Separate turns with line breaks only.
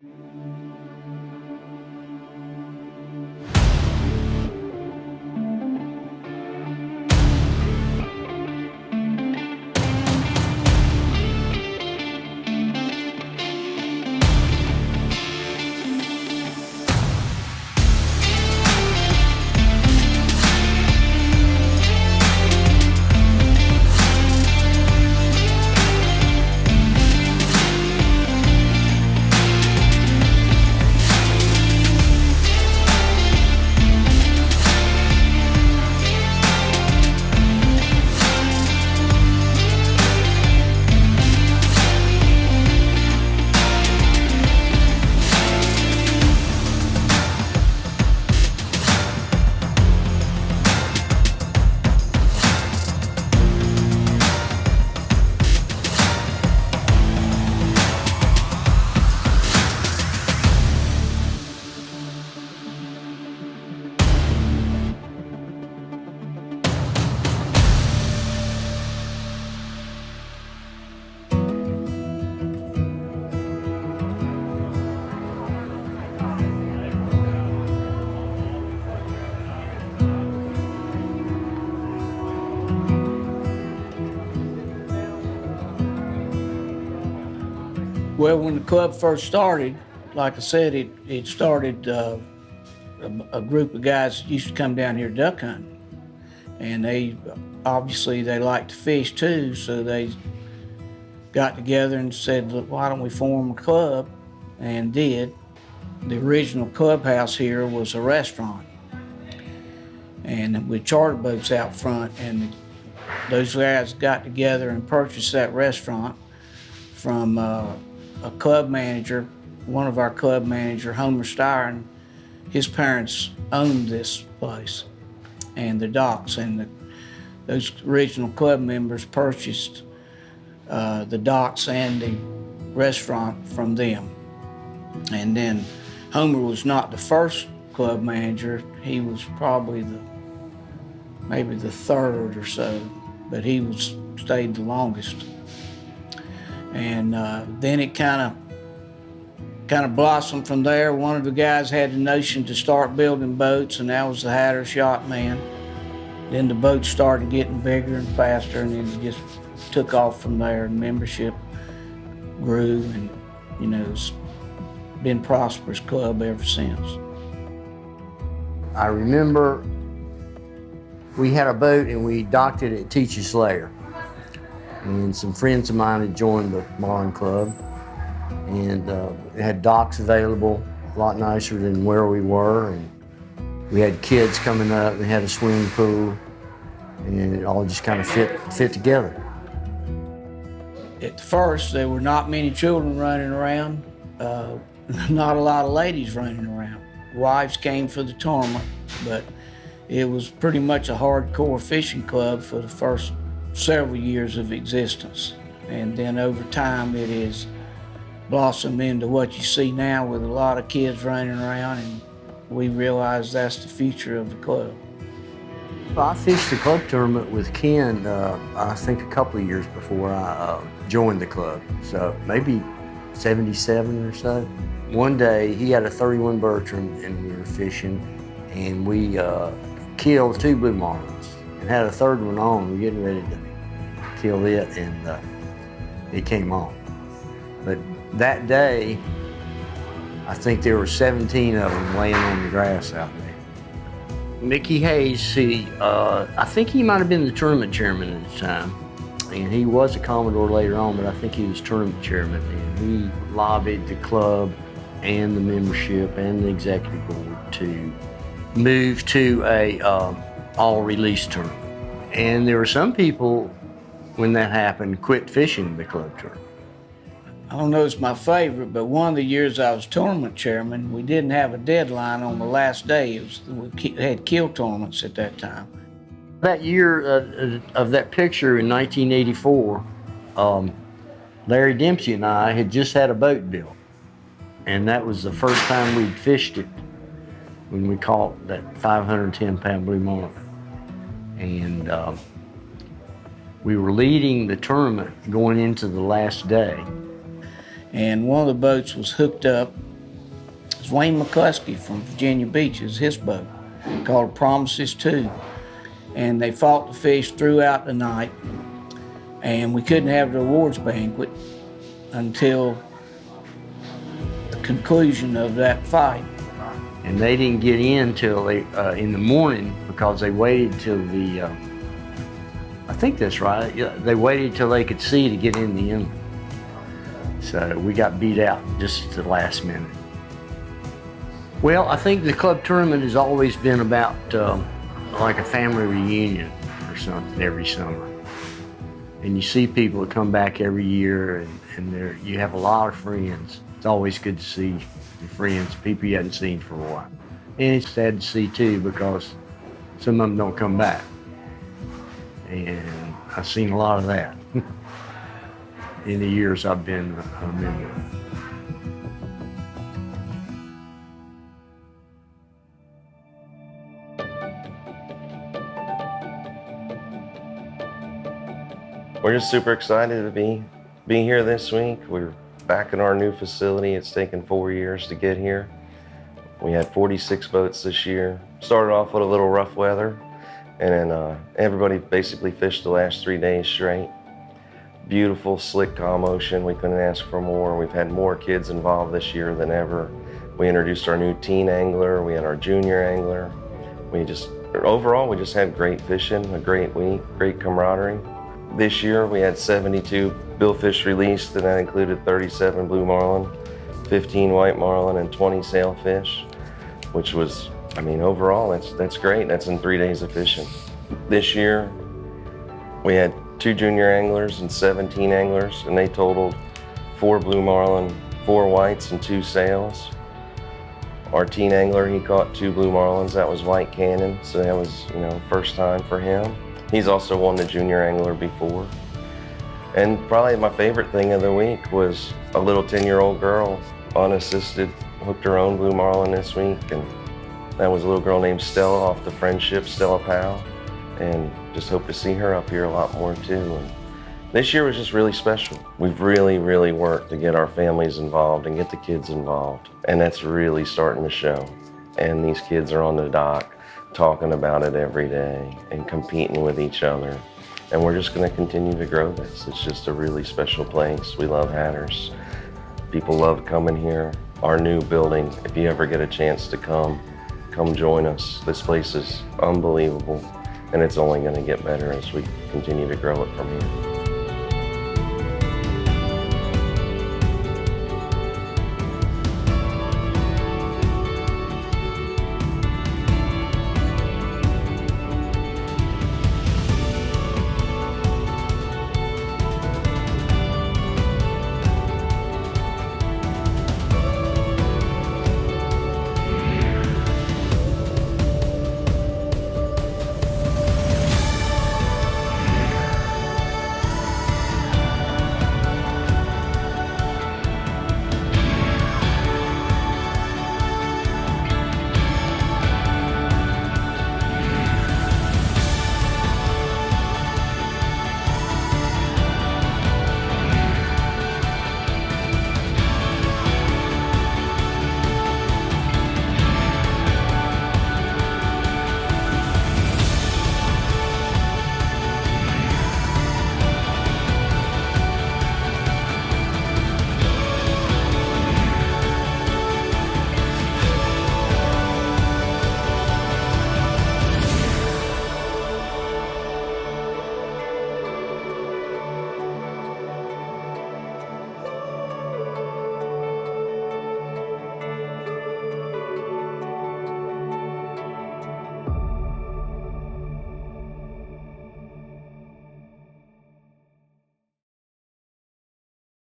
Well, when the club first started, like I said, it started a group of guys used to come down here duck hunting. And they like to fish too, so they got together and said, look, why don't we form a club? And did. The original clubhouse here was a restaurant. And with charter boats out front, and those guys got together and purchased that restaurant from a club manager, one of our club manager, Homer Steyer, and his parents owned this place and the docks, and those original club members purchased the docks and the restaurant from them. And then Homer was not the first club manager. He was probably maybe the third or so, but he stayed the longest. And then it kind of blossomed from there. One of the guys had the notion to start building boats, and that was the Hatteras yacht man. Then the boats started getting bigger and faster, and then it just took off from there. And membership grew, and it's been a prosperous club ever since.
I remember we had a boat and we docked it at Teach's Lair. And some friends of mine had joined the Marlin Club, and it had docks available, a lot nicer than where we were. And we had kids coming up, we had a swimming pool, and it all just kind of fit together.
At first, there were not many children running around, not a lot of ladies running around. Wives came for the tournament, but it was pretty much a hardcore fishing club for the first several years of existence. And then over time it has blossomed into what you see now with a lot of kids running around, and we realize that's the future of the club.
I fished the club tournament with Ken, I think a couple of years before I joined the club, so maybe 77 or so. One day he had a 31 Bertram and we were fishing, and we killed 2 blue marlins and had a third one on. We were getting ready to kill it, and it came on. But that day, I think there were 17 of them laying on the grass out there. Mickey Hayes, I think he might have been the tournament chairman at the time, and he was a Commodore later on, but I think he was tournament chairman, and he lobbied the club and the membership and the executive board to move to a all-release tournament. And there were some people, when that happened, quit fishing the club tournament.
I don't know it's my favorite, but one of the years I was tournament chairman, we didn't have a deadline on the last day. We had kill tournaments at that time.
That year of that picture in 1984, Larry Dempsey and I had just had a boat built. And that was the first time we'd fished it, when we caught that 510-pound blue marlin. And we were leading the tournament going into the last day.
And one of the boats was hooked up Wayne McCluskey from Virginia Beach is his boat, called Promises 2. And they fought the fish throughout the night, and we couldn't have the awards banquet until the conclusion of that fight.
And they didn't get in till in the morning because they waited till I think that's right, yeah, they waited till they could see to get in the inlet. So we got beat out just at the last minute. Well, I think the club tournament has always been about like a family reunion or something every summer. And you see people that come back every year, and you have a lot of friends. It's always good to see your friends, people you hadn't seen for a while. And it's sad to see too, because some of them don't come back. And I've seen a lot of that in the years I've been a member.
We're just super excited to be here this week. We're back in our new facility. It's taken 4 years to get here. We had 46 boats this year. Started off with a little rough weather, and then everybody basically fished the last 3 days straight. Beautiful, slick, calm ocean. We couldn't ask for more. We've had more kids involved this year than ever. We introduced our new teen angler. We had our junior angler. Overall, we just had great fishing, a great week, great camaraderie. This year we had 72 billfish released, and that included 37 blue marlin, 15 white marlin, and 20 sailfish, which was, I mean, overall that's great. That's in 3 days of fishing. This year we had 2 junior anglers and 17 anglers, and they totaled 4 blue marlin, 4 whites, and 2 sails. Our teen angler, he caught 2 blue marlins. That was White Cannon, so that was, first time for him. He's also won the junior angler before. And probably my favorite thing of the week was a little 10-year-old girl, unassisted, hooked her own blue marlin this week. And that was a little girl named Stella off the Friendship, Stella Powell. And just hope to see her up here a lot more too. And this year was just really special. We've really, really worked to get our families involved and get the kids involved. And that's really starting to show. And these kids are on the dock talking about it every day and competing with each other. And we're just gonna continue to grow this. It's just a really special place. We love Hatteras. People love coming here. Our new building, if you ever get a chance to come join us. This place is unbelievable, and it's only gonna get better as we continue to grow it from here.